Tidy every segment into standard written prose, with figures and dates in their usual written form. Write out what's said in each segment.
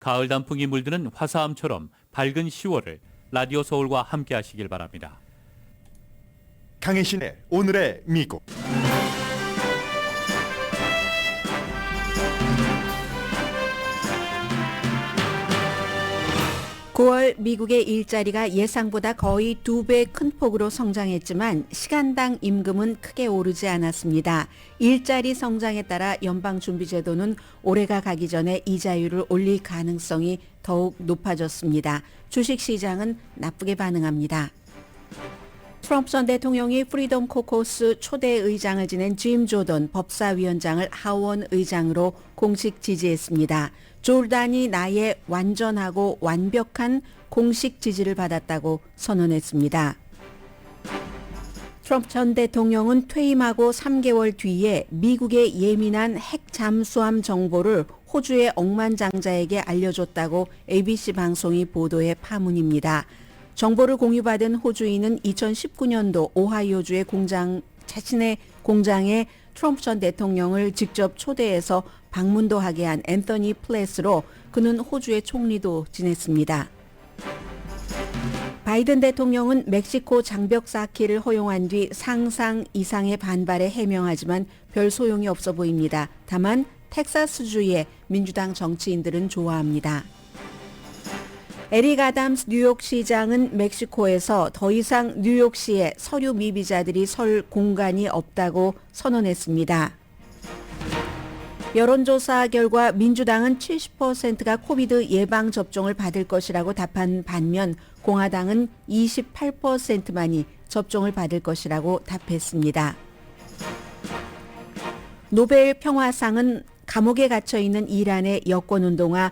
가을 단풍이 물드는 화사함처럼 밝은 10월을 라디오 서울과 함께 하시길 바랍니다. 강혜신의 오늘의 미국. 9월 미국의 일자리가 예상보다 거의 2배 큰 폭으로 성장했지만 시간당 임금은 크게 오르지 않았습니다. 일자리 성장에 따라 연방준비제도는 올해가 가기 전에 이자율을 올릴 가능성이 더욱 높아졌습니다. 주식시장은 나쁘게 반응합니다. 트럼프 전 대통령이 프리덤 코커스 초대 의장을 지낸 짐 조던 법사위원장을 하원 의장으로 공식 지지했습니다. 조던이 나의 완전하고 완벽한 공식 지지를 받았다고 선언했습니다. 트럼프 전 대통령은 퇴임하고 3개월 뒤에 미국의 예민한 핵 잠수함 정보를 호주의 억만장자에게 알려줬다고 ABC 방송이 보도해 파문입니다. 정보를 공유받은 호주인은 2019년도 오하이오주의 자신의 공장에 트럼프 전 대통령을 직접 초대해서 방문도 하게 한 앤서니 플래스로 그는 호주의 총리도 지냈습니다. 바이든 대통령은 멕시코 장벽 쌓기를 허용한 뒤 상상 이상의 반발에 해명하지만 별 소용이 없어 보입니다. 다만 텍사스주의 민주당 정치인들은 좋아합니다. 에릭 아담스 뉴욕시장은 멕시코에서 더 이상 뉴욕시에 서류 미비자들이 설 공간이 없다고 선언했습니다. 여론조사 결과 민주당은 70%가 코비드 예방접종을 받을 것이라고 답한 반면 공화당은 28%만이 접종을 받을 것이라고 답했습니다. 노벨 평화상은 감옥에 갇혀있는 이란의 여권운동가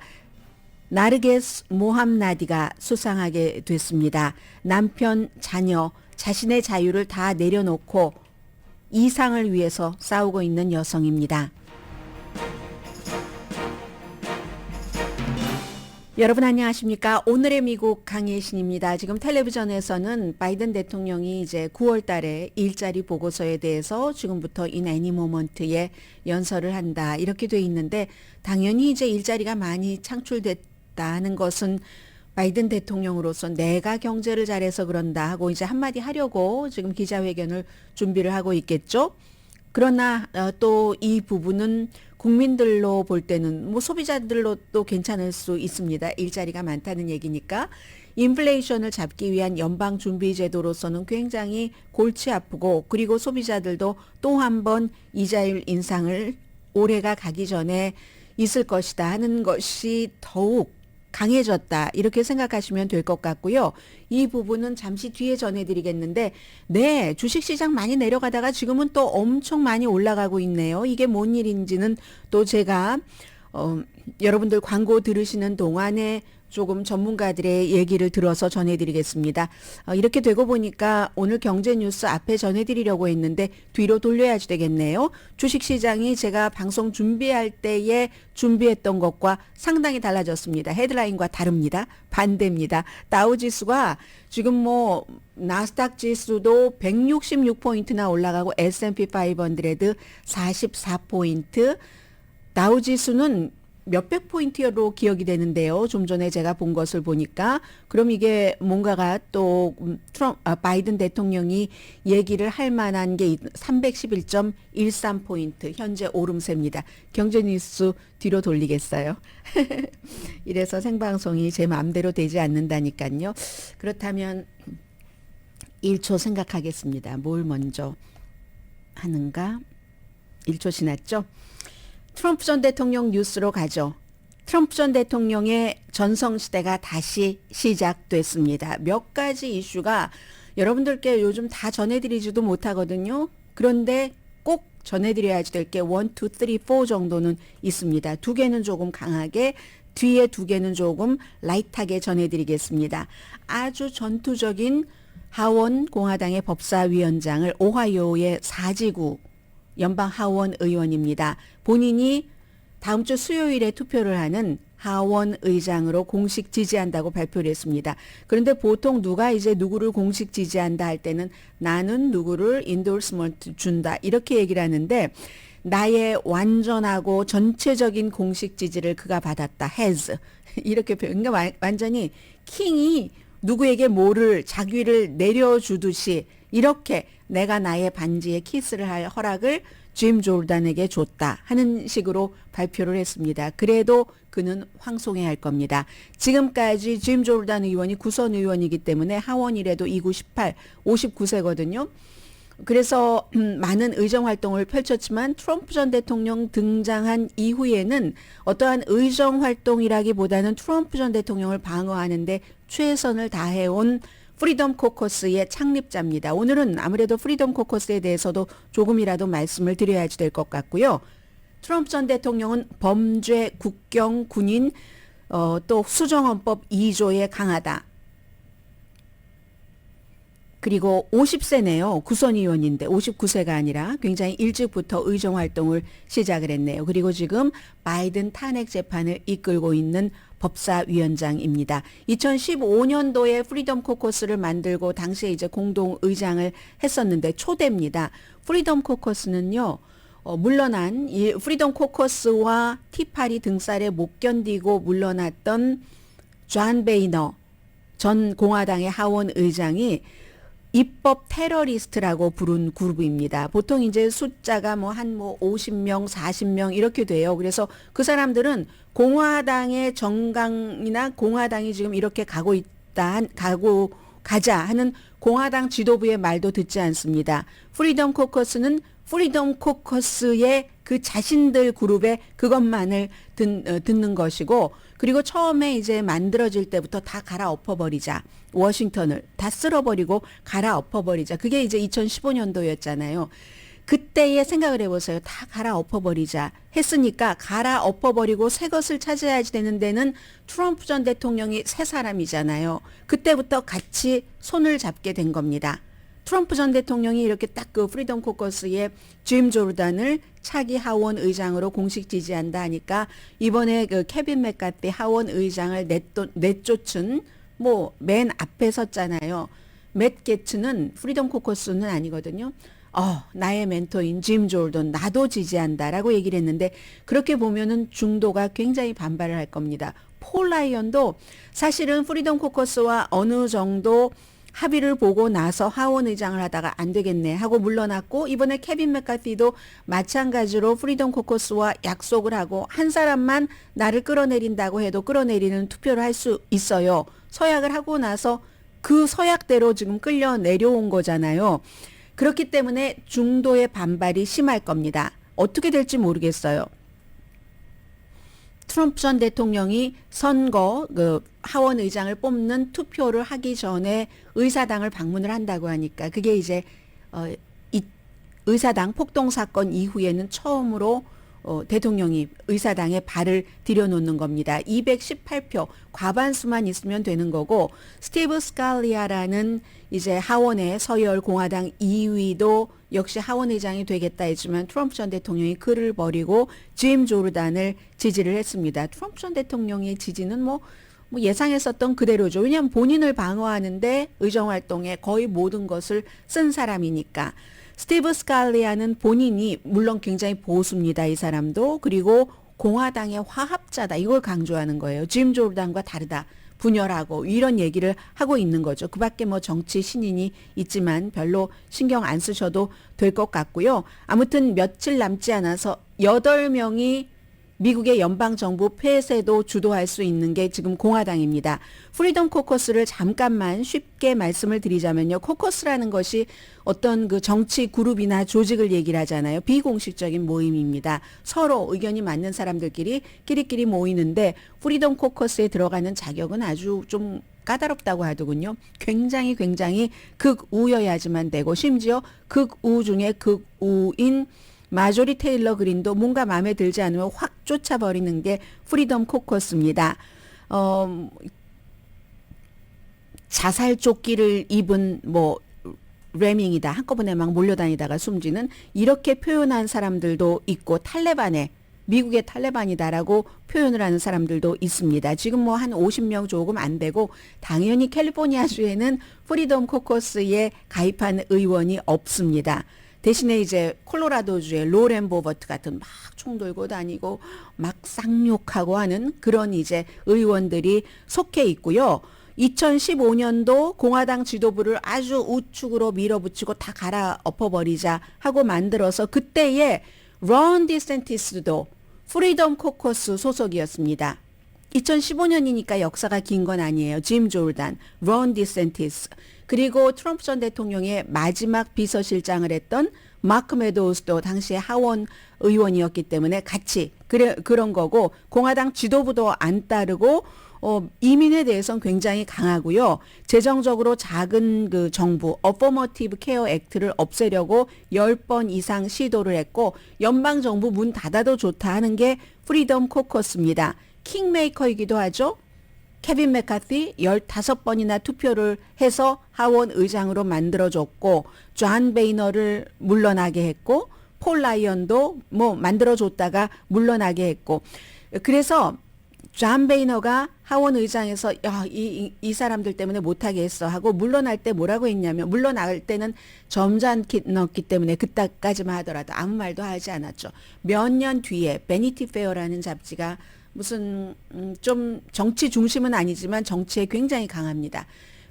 나르게스 모함나디가 수상하게 됐습니다. 남편, 자녀, 자신의 자유를 다 내려놓고 이 상을 위해서 싸우고 있는 여성입니다. 여러분 안녕하십니까? 오늘의 미국 강예신입니다. 지금 텔레비전에서는 바이든 대통령이 이제 9월 달에 일자리 보고서에 대해서 지금부터 in any moment에 연설을 한다 이렇게 돼 있는데 당연히 이제 일자리가 많이 창출됐다는 것은 바이든 대통령으로서 내가 경제를 잘해서 그런다 하고 이제 한마디 하려고 지금 기자회견을 준비를 하고 있겠죠. 그러나 또 이 부분은 국민들로 볼 때는 뭐 소비자들로도 괜찮을 수 있습니다. 일자리가 많다는 얘기니까. 인플레이션을 잡기 위한 연방준비제도로서는 굉장히 골치 아프고 그리고 소비자들도 또 한 번 이자율 인상을 올해가 가기 전에 있을 것이다 하는 것이 더욱 강해졌다 이렇게 생각하시면 될 것 같고요. 이 부분은 잠시 뒤에 전해드리겠는데 네, 주식시장 많이 내려가다가 지금은 또 엄청 많이 올라가고 있네요. 이게 뭔 일인지는 또 제가 여러분들 광고 들으시는 동안에 조금 전문가들의 얘기를 들어서 전해드리겠습니다. 이렇게 되고 보니까 오늘 경제 뉴스 앞에 전해드리려고 했는데 뒤로 돌려야 되겠네요. 주식시장이 제가 방송 준비할 때에 준비했던 것과 상당히 달라졌습니다. 헤드라인과 다릅니다. 반대입니다. 다우지수가 지금 뭐 나스닥 지수도 166포인트나 올라가고 S&P 500 44포인트, 다우지수는 몇백 포인트로 기억이 되는데요. 좀 전에 제가 본 것을 보니까 그럼 이게 뭔가가 또 바이든 대통령이 얘기를 할 만한 게 311.13포인트 현재 오름세입니다. 경제뉴스 뒤로 돌리겠어요. 이래서 생방송이 제 마음대로 되지 않는다니까요. 그렇다면 1초 생각하겠습니다. 뭘 먼저 하는가? 1초 지났죠? 트럼프 전 대통령 뉴스로 가죠. 트럼프 전 대통령의 전성시대가 다시 시작됐습니다. 몇 가지 이슈가 여러분들께 요즘 다 전해드리지도 못하거든요. 그런데 꼭 전해드려야지 될 게 1, 2, 3, 4 정도는 있습니다. 2개는 조금 강하게, 뒤에 2개는 조금 라이트하게 전해드리겠습니다. 아주 전투적인 하원 공화당의 법사위원장을 오하이오의 4지구 연방 하원 의원입니다. 본인이 다음 주 수요일에 투표를 하는 하원 의장으로 공식 지지한다고 발표를 했습니다. 그런데 보통 누가 이제 누구를 공식 지지한다 할 때는 나는 누구를 인도스먼트 준다 이렇게 얘기를 하는데 나의 완전하고 전체적인 공식 지지를 그가 받았다. has. 이렇게 표현. 그러니까 완전히 킹이 누구에게 뭐를 자귀를 내려주듯이 이렇게 내가 나의 반지에 키스를 할 허락을 짐 조르단에게 줬다 하는 식으로 발표를 했습니다. 그래도 그는 황송해야 할 겁니다. 지금까지 짐 조르단 의원이 구선 의원이기 때문에 하원이라도 2구 18, 59세거든요. 그래서 많은 의정활동을 펼쳤지만 트럼프 전 대통령 등장한 이후에는 어떠한 의정활동이라기보다는 트럼프 전 대통령을 방어하는데 최선을 다해온 프리덤 코커스의 창립자입니다. 오늘은 아무래도 프리덤 코커스에 대해서도 조금이라도 말씀을 드려야지 될 것 같고요. 트럼프 전 대통령은 범죄, 국경, 군인, 또 수정헌법 2조에 강하다. 그리고 50세네요. 구선의원인데 59세가 아니라 굉장히 일찍부터 의정활동을 시작을 했네요. 그리고 지금 바이든 탄핵 재판을 이끌고 있는 법사위원장입니다. 2015년도에 프리덤 코커스를 만들고 당시에 이제 공동의장을 했었는데 초대입니다. 프리덤 코커스는요. 물러난 이 프리덤 코커스와 티파리 등살에 못 견디고 물러났던 존 베이너 전 공화당의 하원 의장이 입법 테러리스트라고 부른 그룹입니다. 보통 이제 숫자가 한 50명, 40명 이렇게 돼요. 그래서 그 사람들은 공화당의 정강이나 공화당이 지금 이렇게 가자 하는 공화당 지도부의 말도 듣지 않습니다. 프리덤 코커스는 프리덤 코커스의 그 자신들 그룹의 그것만을 듣는 것이고, 그리고 처음에 이제 만들어질 때부터 다 갈아엎어버리자. 워싱턴을 다 쓸어버리고 갈아엎어버리자. 그게 이제 2015년도였잖아요. 그때의 생각을 해보세요. 다 갈아엎어버리자 했으니까 갈아엎어버리고 새 것을 찾아야지 되는 데는 트럼프 전 대통령이 새 사람이잖아요. 그때부터 같이 손을 잡게 된 겁니다. 트럼프 전 대통령이 이렇게 딱 그 프리덤 코커스의 짐 조르단을 차기 하원 의장으로 공식 지지한다 하니까 이번에 그 케빈 맥카티 하원 의장을 내쫓은 맨 앞에 섰잖아요. 맷 게츠는 프리덤 코커스는 아니거든요. 나의 멘토인 짐 조르단 나도 지지한다라고 얘기를 했는데, 그렇게 보면은 중도가 굉장히 반발을 할 겁니다. 폴 라이언도 사실은 프리덤 코커스와 어느 정도 합의를 보고 나서 하원 의장을 하다가 안 되겠네 하고 물러났고, 이번에 케빈 맥카티도 마찬가지로 프리덤 코커스와 약속을 하고 한 사람만 나를 끌어내린다고 해도 끌어내리는 투표를 할 수 있어요. 서약을 하고 나서 그 서약대로 지금 끌려 내려온 거잖아요. 그렇기 때문에 중도의 반발이 심할 겁니다. 어떻게 될지 모르겠어요. 트럼프 전 대통령이 선거 하원 의장을 뽑는 투표를 하기 전에 의사당을 방문을 한다고 하니까 그게 이제 이 의사당 폭동 사건 이후에는 처음으로 대통령이 의사당에 발을 들여놓는 겁니다. 218표 과반수만 있으면 되는 거고, 스티브 스칼리아라는 이제 하원의 서열 공화당 2위도 역시 하원 의장이 되겠다 했지만 트럼프 전 대통령이 그를 버리고 짐 조르단을 지지를 했습니다. 트럼프 전 대통령의 지지는 예상했었던 그대로죠. 왜냐하면 본인을 방어하는데 의정활동에 거의 모든 것을 쓴 사람이니까. 스티브 스칼리아는 본인이 물론 굉장히 보수입니다. 이 사람도. 그리고 공화당의 화합자다. 이걸 강조하는 거예요. 짐 조르단과 다르다. 분열하고 이런 얘기를 하고 있는 거죠. 그 밖에 정치 신인이 있지만 별로 신경 안 쓰셔도 될 것 같고요. 아무튼 며칠 남지 않아서 8명이 미국의 연방정부 폐쇄도 주도할 수 있는 게 지금 공화당입니다. 프리덤 코커스를 잠깐만 쉽게 말씀을 드리자면요. 코커스라는 것이 어떤 그 정치 그룹이나 조직을 얘기를 하잖아요. 비공식적인 모임입니다. 서로 의견이 맞는 사람들끼리 끼리끼리 모이는데, 프리덤 코커스에 들어가는 자격은 아주 좀 까다롭다고 하더군요. 굉장히 극우여야지만 되고, 심지어 극우 중에 극우인 마조리 테일러 그린도 뭔가 마음에 들지 않으면 확 쫓아버리는 게 프리덤 코커스입니다. 자살 조끼를 입은 레밍이다. 한꺼번에 막 몰려다니다가 숨지는, 이렇게 표현한 사람들도 있고, 미국의 탈레반이다라고 표현을 하는 사람들도 있습니다. 지금 한 50명 조금 안 되고, 당연히 캘리포니아주에는 프리덤 코커스에 가입한 의원이 없습니다. 대신에 이제 콜로라도주의 로렌 보버트 같은 막 총 들고 다니고 막 쌍욕하고 하는 그런 이제 의원들이 속해 있고요. 2015년도 공화당 지도부를 아주 우측으로 밀어붙이고 다 갈아엎어버리자 하고 만들어서 그때에 론 디센티스도 프리덤 코커스 소속이었습니다. 2015년이니까 역사가 긴 건 아니에요. 짐 조르단, 론 디센티스, 그리고 트럼프 전 대통령의 마지막 비서실장을 했던 마크 메도우스도 당시에 하원 의원이었기 때문에 같이 그런 거고, 공화당 지도부도 안 따르고 이민에 대해서는 굉장히 강하고요. 재정적으로 작은 그 정부 어포머티브 케어 액트를 없애려고 10번 이상 시도를 했고, 연방 정부 문 닫아도 좋다 하는 게 프리덤 코커스입니다. 킹메이커이기도 하죠. 케빈 메카티 15번이나 투표를 해서 하원 의장으로 만들어줬고, 존 베이너를 물러나게 했고, 폴 라이언도 뭐 만들어줬다가 물러나게 했고, 그래서 존 베이너가 하원 의장에서 이 사람들 때문에 못하게 했어 하고 물러날 때 뭐라고 했냐면, 물러날 때는 점잖게 넣었기 때문에 그때까지만 하더라도 아무 말도 하지 않았죠. 몇 년 뒤에 베니티 페어라는 잡지가 무슨 좀 정치 중심은 아니지만 정치에 굉장히 강합니다.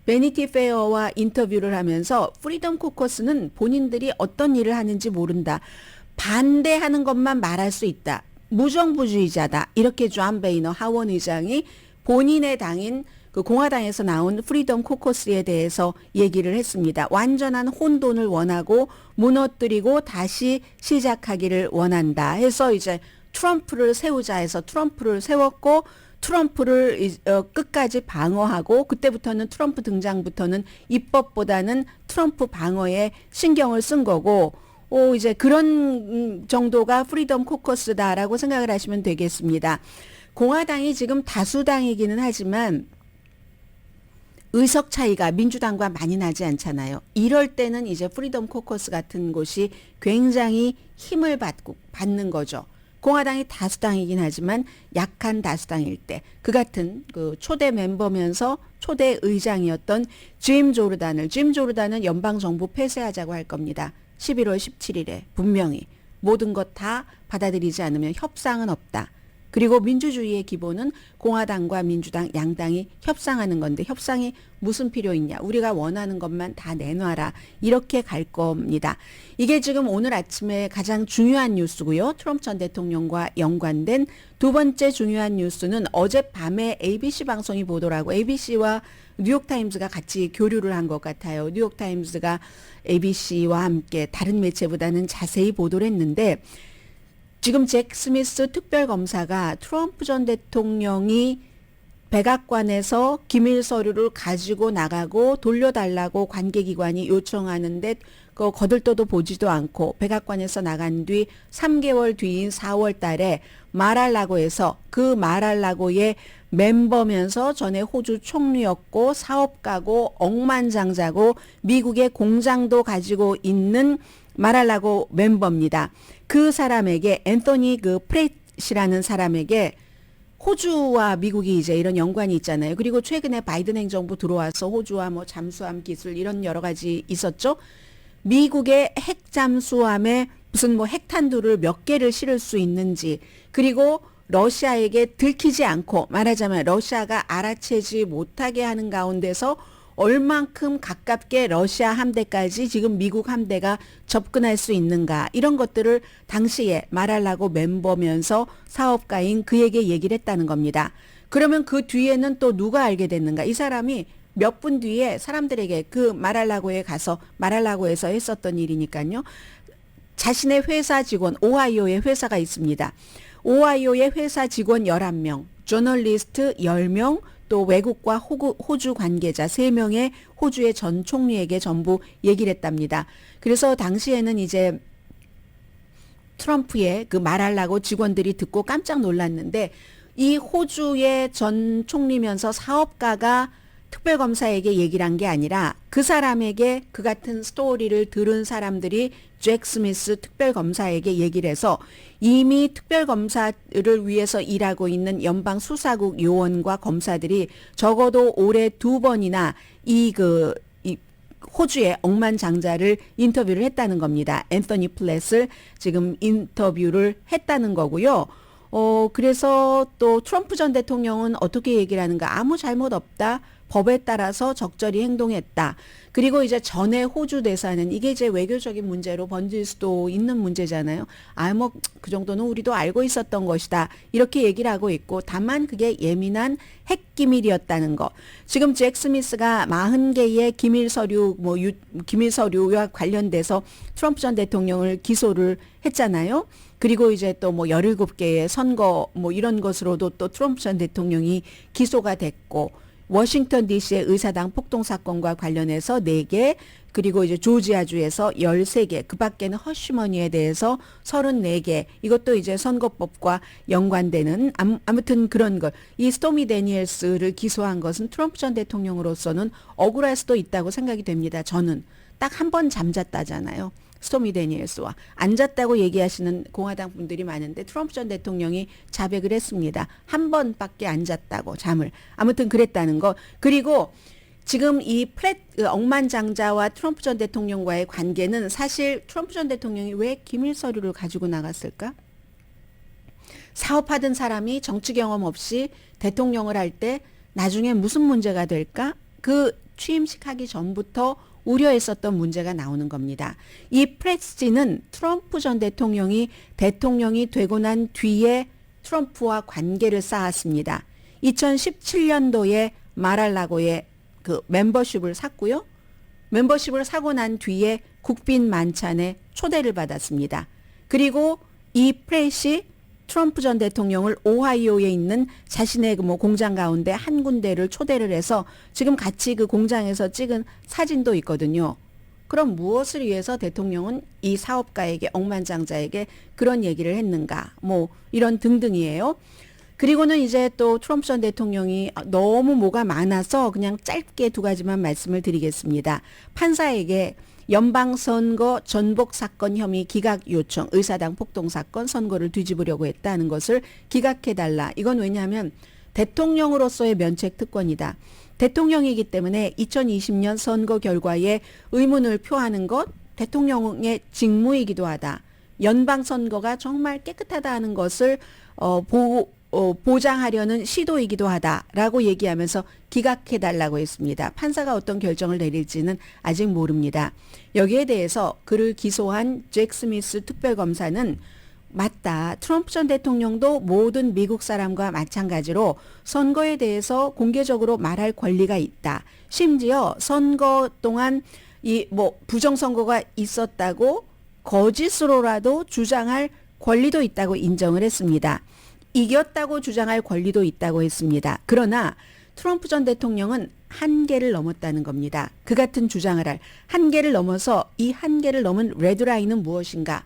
베니티 페어와 인터뷰를 하면서 프리덤 코커스는 본인들이 어떤 일을 하는지 모른다. 반대하는 것만 말할 수 있다. 무정부주의자다. 이렇게 존 베이너 하원 의장이 본인의 당인 그 공화당에서 나온 프리덤 코커스에 대해서 얘기를 했습니다. 완전한 혼돈을 원하고 무너뜨리고 다시 시작하기를 원한다 해서 이제 트럼프를 세우자 해서 트럼프를 세웠고, 트럼프를 끝까지 방어하고, 그때부터는 트럼프 등장부터는 입법보다는 트럼프 방어에 신경을 쓴 거고, 이제 그런 정도가 프리덤 코커스다라고 생각을 하시면 되겠습니다. 공화당이 지금 다수당이기는 하지만 의석 차이가 민주당과 많이 나지 않잖아요. 이럴 때는 이제 프리덤 코커스 같은 곳이 굉장히 힘을 받는 거죠. 공화당이 다수당이긴 하지만 약한 다수당일 때 그 같은 그 초대 멤버면서 초대 의장이었던 짐 조르단은 연방 정부 폐쇄하자고 할 겁니다. 11월 17일에 분명히 모든 것 다 받아들이지 않으면 협상은 없다. 그리고 민주주의의 기본은 공화당과 민주당 양당이 협상하는 건데, 협상이 무슨 필요 있냐. 우리가 원하는 것만 다 내놔라. 이렇게 갈 겁니다. 이게 지금 오늘 아침에 가장 중요한 뉴스고요. 트럼프 전 대통령과 연관된 두 번째 중요한 뉴스는 어젯밤에 ABC 방송이 보도를 하고, ABC와 뉴욕타임즈가 같이 교류를 한 것 같아요. 뉴욕타임즈가 ABC와 함께 다른 매체보다는 자세히 보도를 했는데, 지금 잭 스미스 특별검사가 트럼프 전 대통령이 백악관에서 기밀 서류를 가지고 나가고 돌려달라고 관계기관이 요청하는데 그 거들떠도 보지도 않고 백악관에서 나간 뒤 3개월 뒤인 4월 달에 마랄라고에서, 그 마랄라고의 멤버면서 전에 호주 총리였고 사업가고 억만장자고 미국의 공장도 가지고 있는 마랄라고 멤버입니다. 그 사람에게, 앤서니 그 프렛이라는 사람에게, 호주와 미국이 이제 이런 연관이 있잖아요. 그리고 최근에 바이든 행정부 들어와서 호주와 뭐 잠수함 기술 이런 여러 가지 있었죠. 미국의 핵 잠수함에 무슨 뭐 핵탄두를 몇 개를 실을 수 있는지, 그리고 러시아에게 들키지 않고, 말하자면 러시아가 알아채지 못하게 하는 가운데서 얼만큼 가깝게 러시아 함대까지 지금 미국 함대가 접근할 수 있는가, 이런 것들을 당시에 말하려고 멤버면서 사업가인 그에게 얘기를 했다는 겁니다. 그러면 그 뒤에는 또 누가 알게 됐는가? 이 사람이 몇 분 뒤에 사람들에게 그 마랄라고에 가서, 마랄라고에서 했었던 일이니까요. 자신의 회사 직원, 오하이오에 회사가 있습니다. 오하이오의 회사 직원 11명, 저널리스트 10명, 또 외국과 호주 관계자 3명의 호주의 전 총리에게 전부 얘기를 했답니다. 그래서 당시에는 이제 트럼프의 그 말하려고 직원들이 듣고 깜짝 놀랐는데, 이 호주의 전 총리면서 사업가가 특별검사에게 얘기를 한 게 아니라 그 사람에게 그 같은 스토리를 들은 사람들이 잭 스미스 특별검사에게 얘기를 해서, 이미 특별검사를 위해서 일하고 있는 연방 수사국 요원과 검사들이 적어도 올해 2번이나 이 호주의 억만장자를 인터뷰를 했다는 겁니다. 앤서니 플랫을 지금 인터뷰를 했다는 거고요. 그래서 또 트럼프 전 대통령은 어떻게 얘기를 하는가? 아무 잘못 없다. 법에 따라서 적절히 행동했다. 그리고 이제 전에 호주 대사는 이게 이제 외교적인 문제로 번질 수도 있는 문제잖아요. 뭐 그 정도는 우리도 알고 있었던 것이다. 이렇게 얘기를 하고 있고 다만 그게 예민한 핵 기밀이었다는 거. 지금 잭 스미스가 40개의 기밀 서류 기밀 서류와 관련돼서 트럼프 전 대통령을 기소를 했잖아요. 그리고 이제 또 17개의 선거 이런 것으로도 또 트럼프 전 대통령이 기소가 됐고 워싱턴 DC의 의사당 폭동 사건과 관련해서 4개, 그리고 이제 조지아주에서 13개, 그 밖에는 허쉬머니에 대해서 34개, 이것도 이제 선거법과 연관되는 아무튼 그런 걸. 이 스토미 데니엘스를 기소한 것은 트럼프 전 대통령으로서는 억울할 수도 있다고 생각이 됩니다. 저는 딱 한 번 잠잤다잖아요. 스토미 데니엘스와 앉았다고 얘기하시는 공화당 분들이 많은데 트럼프 전 대통령이 자백을 했습니다. 한 번밖에 안 잤다고 잠을. 아무튼 그랬다는 거. 그리고 지금 이 억만장자와 트럼프 전 대통령과의 관계는 사실 트럼프 전 대통령이 왜 기밀 서류를 가지고 나갔을까? 사업하던 사람이 정치 경험 없이 대통령을 할 때 나중에 무슨 문제가 될까? 그 취임식 하기 전부터 우려했었던 문제가 나오는 겁니다. 이 프레스지는 트럼프 전 대통령이 되고 난 뒤에 트럼프와 관계를 쌓았습니다. 2017년도에 마랄라고의 그 멤버십을 샀고요. 멤버십을 사고 난 뒤에 국빈 만찬에 초대를 받았습니다. 그리고 이 프레시 트럼프 전 대통령을 오하이오에 있는 자신의 공장 가운데 한 군데를 초대를 해서 지금 같이 그 공장에서 찍은 사진도 있거든요. 그럼 무엇을 위해서 대통령은 이 사업가에게 억만장자에게 그런 얘기를 했는가? 이런 등등이에요. 그리고는 이제 또 트럼프 전 대통령이 너무 뭐가 많아서 그냥 짧게 2가지만 말씀을 드리겠습니다. 판사에게 연방선거 전복 사건 혐의 기각 요청, 의사당 폭동 사건 선거를 뒤집으려고 했다는 것을 기각해달라. 이건 왜냐하면 대통령으로서의 면책 특권이다. 대통령이기 때문에 2020년 선거 결과에 의문을 표하는 것 대통령의 직무이기도 하다. 연방선거가 정말 깨끗하다 하는 것을 보장하려는 시도이기도 하다라고 얘기하면서 기각해달라고 했습니다. 판사가 어떤 결정을 내릴지는 아직 모릅니다. 여기에 대해서 그를 기소한 잭 스미스 특별검사는 맞다. 트럼프 전 대통령도 모든 미국 사람과 마찬가지로 선거에 대해서 공개적으로 말할 권리가 있다. 심지어 선거 동안 부정선거가 있었다고 거짓으로라도 주장할 권리도 있다고 인정을 했습니다. 이겼다고 주장할 권리도 있다고 했습니다. 그러나 트럼프 전 대통령은 한계를 넘었다는 겁니다. 그 같은 주장을 할 한계를 넘어서 이 한계를 넘은 레드라인은 무엇인가?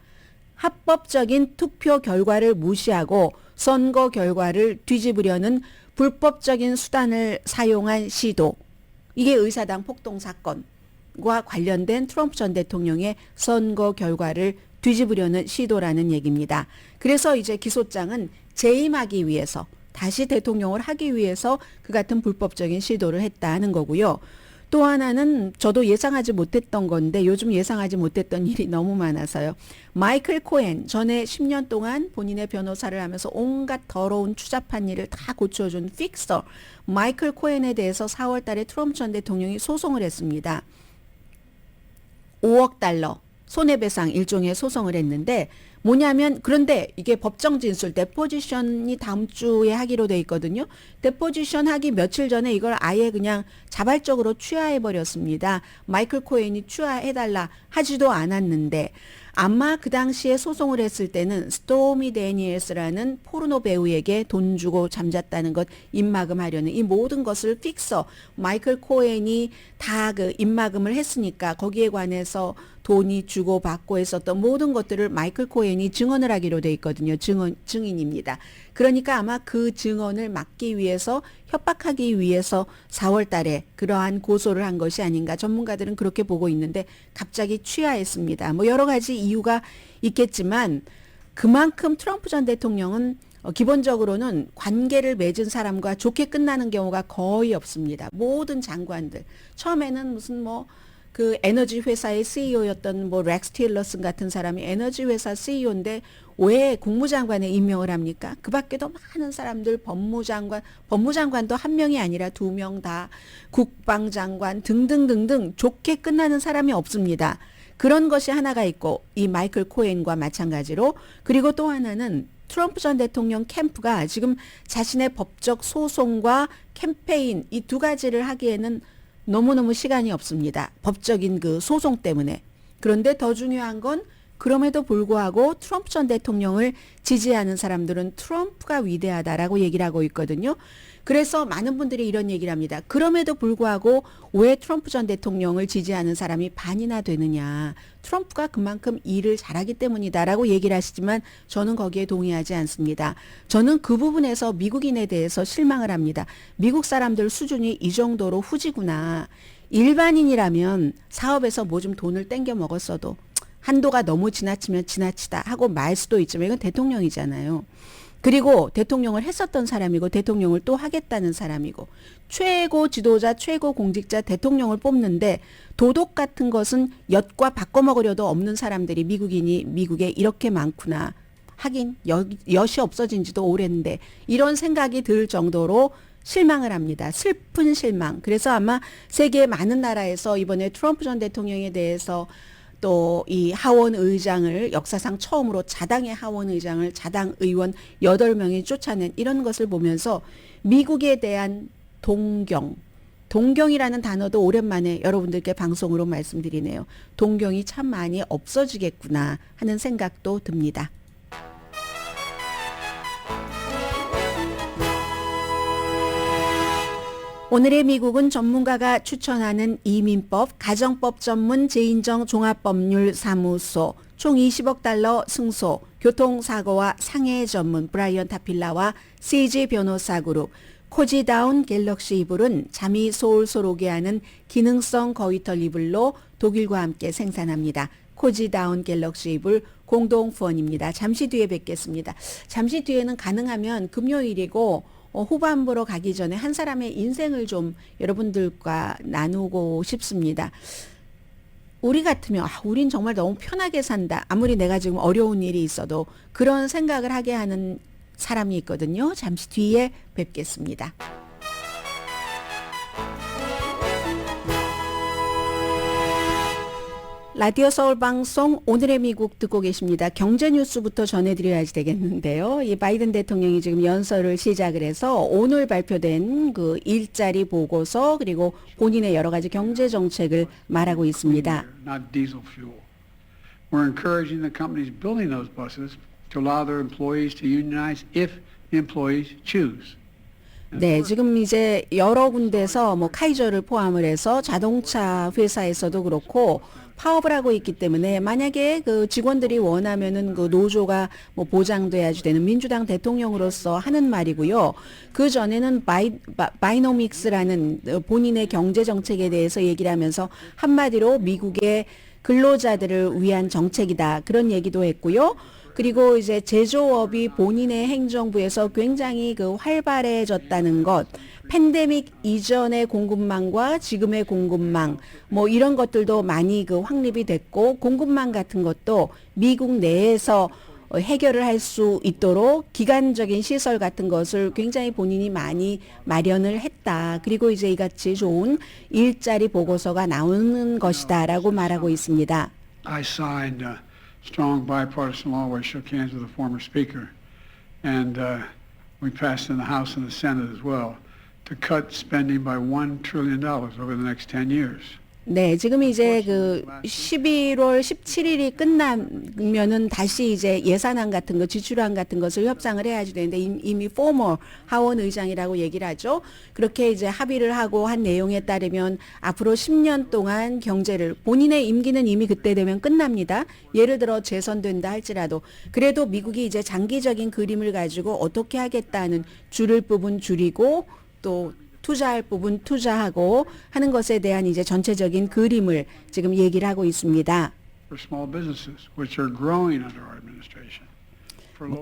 합법적인 투표 결과를 무시하고 선거 결과를 뒤집으려는 불법적인 수단을 사용한 시도. 이게 의사당 폭동 사건과 관련된 트럼프 전 대통령의 선거 결과를 뒤집으려는 시도라는 얘기입니다. 그래서 이제 기소장은 재임하기 위해서 다시 대통령을 하기 위해서 그 같은 불법적인 시도를 했다는 거고요. 또 하나는 저도 예상하지 못했던 건데 요즘 예상하지 못했던 일이 너무 많아서요. 마이클 코엔 전에 10년 동안 본인의 변호사를 하면서 온갖 더러운 추잡한 일을 다 고쳐준 픽서 마이클 코엔에 대해서 4월 달에 트럼프 전 대통령이 소송을 했습니다. 5억 달러 손해배상 일종의 소송을 했는데 뭐냐면 그런데 이게 법정 진술 데포지션이 다음 주에 하기로 돼 있거든요. 데포지션 하기 며칠 전에 이걸 아예 그냥 자발적으로 취하해 버렸습니다. 마이클 코엔이 취하해달라 하지도 않았는데 아마 그 당시에 소송을 했을 때는 스토미 데니엘스라는 포르노 배우에게 돈 주고 잠잤다는 것 입막음하려는 이 모든 것을 픽서 마이클 코엔이 다 그 입막음을 했으니까 거기에 관해서 돈이 주고 받고 했었던 모든 것들을 마이클 코엔이 증언을 하기로 돼 있거든요. 증인입니다. 그러니까 아마 그 증언을 막기 위해서 협박하기 위해서 4월 달에 그러한 고소를 한 것이 아닌가 전문가들은 그렇게 보고 있는데 갑자기 취하했습니다. 여러 가지 이유가 있겠지만 그만큼 트럼프 전 대통령은 기본적으로는 관계를 맺은 사람과 좋게 끝나는 경우가 거의 없습니다. 모든 장관들 처음에는 무슨 그 에너지 회사의 CEO였던 뭐 렉스 틸러슨 같은 사람이 에너지 회사 CEO인데 왜 국무장관에 임명을 합니까? 그 밖에도 많은 사람들 법무장관도 한 명이 아니라 두 명 다 국방장관 등등등등 좋게 끝나는 사람이 없습니다. 그런 것이 하나가 있고 이 마이클 코엔과 마찬가지로 그리고 또 하나는 트럼프 전 대통령 캠프가 지금 자신의 법적 소송과 캠페인 이 두 가지를 하기에는 너무너무 시간이 없습니다. 법적인 그 소송 때문에. 그런데 더 중요한 건 그럼에도 불구하고 트럼프 전 대통령을 지지하는 사람들은 트럼프가 위대하다라고 얘기를 하고 있거든요. 그래서 많은 분들이 이런 얘기를 합니다. 그럼에도 불구하고 왜 트럼프 전 대통령을 지지하는 사람이 반이나 되느냐. 트럼프가 그만큼 일을 잘하기 때문이다라고 얘기를 하시지만 저는 거기에 동의하지 않습니다. 저는 그 부분에서 미국인에 대해서 실망을 합니다. 미국 사람들 수준이 이 정도로 후지구나. 일반인이라면 사업에서 뭐 좀 돈을 땡겨 먹었어도 한도가 너무 지나치면 지나치다 하고 말 수도 있지만 이건 대통령이잖아요. 그리고 대통령을 했었던 사람이고 대통령을 또 하겠다는 사람이고 최고 지도자, 최고 공직자 대통령을 뽑는데 도덕 같은 것은 엿과 바꿔먹으려도 없는 사람들이 미국에 이렇게 많구나. 하긴 엿이 없어진 지도 오래인데 이런 생각이 들 정도로 실망을 합니다. 슬픈 실망. 그래서 아마 세계 많은 나라에서 이번에 트럼프 전 대통령에 대해서 또 이 하원 의장을 역사상 처음으로 자당의 하원 의장을 자당 의원 8명이 쫓아낸 이런 것을 보면서 미국에 대한 동경이라는 단어도 오랜만에 여러분들께 방송으로 말씀드리네요. 동경이 참 많이 없어지겠구나 하는 생각도 듭니다. 오늘의 미국은 전문가가 추천하는 이민법, 가정법 전문 재인정 종합법률사무소, 총 20억 달러 승소, 교통사고와 상해 전문 브라이언 타필라와 CG 변호사 그룹, 코지다운 갤럭시 이불은 잠이 솔솔 오게 하는 기능성 거위털 이불로 독일과 함께 생산합니다. 코지다운 갤럭시 이불 공동 후원입니다. 잠시 뒤에 뵙겠습니다. 잠시 뒤에는 가능하면 금요일이고 후반부로 가기 전에 한 사람의 인생을 좀 여러분들과 나누고 싶습니다. 우리 같으면 우린 정말 너무 편하게 산다. 아무리 내가 지금 어려운 일이 있어도 그런 생각을 하게 하는 사람이 있거든요. 잠시 뒤에 뵙겠습니다. 라디오 서울 방송 오늘의 미국 듣고 계십니다. 경제 뉴스부터 전해드려야지 되겠는데요. 이 바이든 대통령이 지금 연설을 시작을 해서 오늘 발표된 그 일자리 보고서 그리고 본인의 여러 가지 경제 정책을 말하고 있습니다. Not diesel fuel. We're encouraging the companies building those buses to allow their employees to unionize if the employees choose. 네, 지금 이제 여러 군데서 뭐 카이저를 포함을 해서 자동차 회사에서도 그렇고 파업을 하고 있기 때문에 만약에 그 직원들이 원하면은 그 노조가 뭐 보장돼야지 되는 민주당 대통령으로서 하는 말이고요. 그 전에는 바이노믹스라는 본인의 경제 정책에 대해서 얘기를 하면서 한마디로 미국의 근로자들을 위한 정책이다. 그런 얘기도 했고요. 그리고 이제 제조업이 본인의 행정부에서 굉장히 그 활발해졌다는 것, 팬데믹 이전의 공급망과 지금의 공급망, 뭐 이런 것들도 많이 그 확립이 됐고, 공급망 같은 것도 미국 내에서 해결을 할 수 있도록 기간적인 시설 같은 것을 굉장히 본인이 많이 마련을 했다. 그리고 이제 이같이 좋은 일자리 보고서가 나오는 것이다라고 말하고 있습니다. I signed a strong bipartisan law where I shook hands with the former speaker, and we passed in the House and the Senate as well to cut spending by $1 trillion over the next 10 years. 네, 지금 이제 그 11월 17일이 끝나면은 다시 이제 예산안 같은 거, 지출안 같은 것을 협상을 해야지 되는데 이미 포머 하원 의장이라고 얘기를 하죠. 그렇게 이제 합의를 하고 한 내용에 따르면 앞으로 10년 동안 경제를 본인의 임기는 이미 그때 되면 끝납니다. 예를 들어 재선된다 할지라도 그래도 미국이 이제 장기적인 그림을 가지고 어떻게 하겠다는 줄일 부분 줄이고 또 투자할 부분 투자하고 하는 것에 대한 이제 전체적인 그림을 지금 얘기를 하고 있습니다. For small businesses, which are growing under our administration.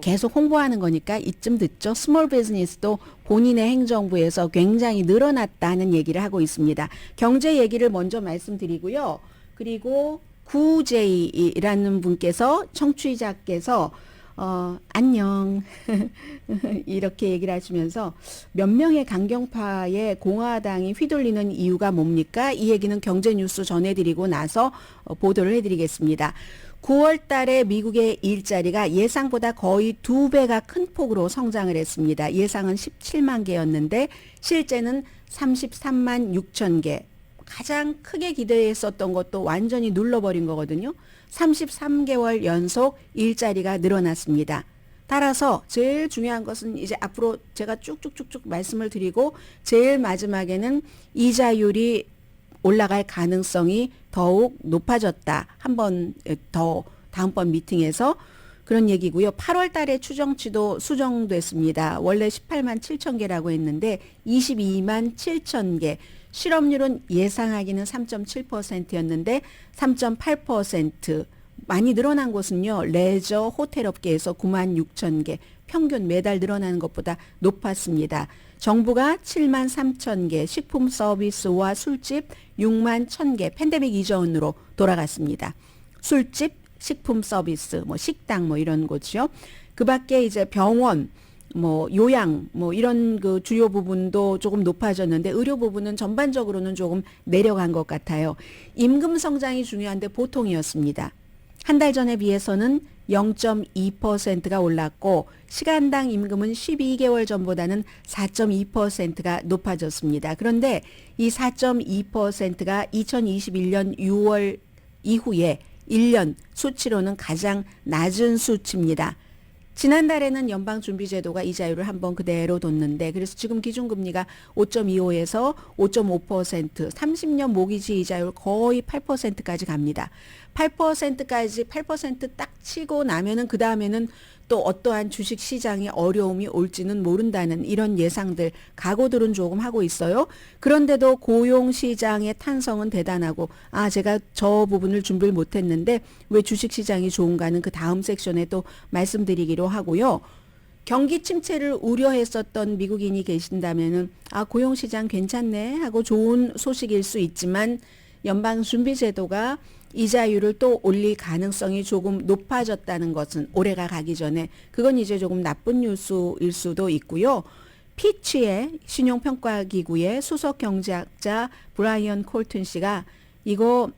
계속 홍보하는 거니까 이쯤 듣죠. 스몰 비즈니스도 본인의 행정부에서 굉장히 늘어났다는 얘기를 하고 있습니다. 경제 얘기를 먼저 말씀드리고요. 그리고 구제이라는 분께서 청취자께서 안녕 이렇게 얘기를 하시면서 몇 명의 강경파에 공화당이 휘둘리는 이유가 뭡니까? 이 얘기는 경제뉴스 전해드리고 나서 보도를 해드리겠습니다. 9월 달에 미국의 일자리가 예상보다 거의 2배가 큰 폭으로 성장을 했습니다. 예상은 17만 개였는데 실제는 33만 6천 개. 가장 크게 기대했었던 것도 완전히 눌러버린 거거든요. 33개월 연속 일자리가 늘어났습니다. 따라서 제일 중요한 것은 이제 앞으로 제가 쭉쭉쭉쭉 말씀을 드리고 제일 마지막에는 이자율이 올라갈 가능성이 더욱 높아졌다. 한 번 더 다음번 미팅에서 그런 얘기고요. 8월 달에 추정치도 수정됐습니다. 원래 18만 7천 개라고 했는데 22만 7천 개. 실업률은 예상하기는 3.7%였는데 3.8%. 많이 늘어난 곳은요. 레저 호텔 업계에서 9만 6천 개. 평균 매달 늘어나는 것보다 높았습니다. 정부가 7만 3천 개, 식품 서비스와 술집 6만 1천 개, 팬데믹 이전으로 돌아갔습니다. 술집, 식품 서비스, 식당 이런 곳이요. 그 밖에 이제 병원, 요양, 이런 그 주요 부분도 조금 높아졌는데 의료 부분은 전반적으로는 조금 내려간 것 같아요. 임금 성장이 중요한데 보통이었습니다. 한 달 전에 비해서는 0.2%가 올랐고 시간당 임금은 12개월 전보다는 4.2%가 높아졌습니다. 그런데 이 4.2%가 2021년 6월 이후에 1년 수치로는 가장 낮은 수치입니다. 지난달에는 연방준비제도가 이자율을 한번 그대로 뒀는데 그래서 지금 기준금리가 5.25에서 5.5%, 30년 모기지 이자율 거의 8%까지 갑니다. 8% 딱 치고 나면은 그 다음에는 또 어떠한 주식시장에 어려움이 올지는 모른다는 이런 예상들, 각오들은 조금 하고 있어요. 그런데도 고용시장의 탄성은 대단하고 제가 저 부분을 준비를 못했는데 왜 주식시장이 좋은가는 그 다음 섹션에 또 말씀드리기로 하고요. 경기 침체를 우려했었던 미국인이 계신다면은 고용시장 괜찮네 하고 좋은 소식일 수 있지만 연방준비제도가 이자율을 또 올릴 가능성이 조금 높아졌다는 것은 올해가 가기 전에 그건 이제 조금 나쁜 뉴스일 수도 있고요. 피치의 신용평가기구의 수석 경제학자 브라이언 콜튼 씨가 이거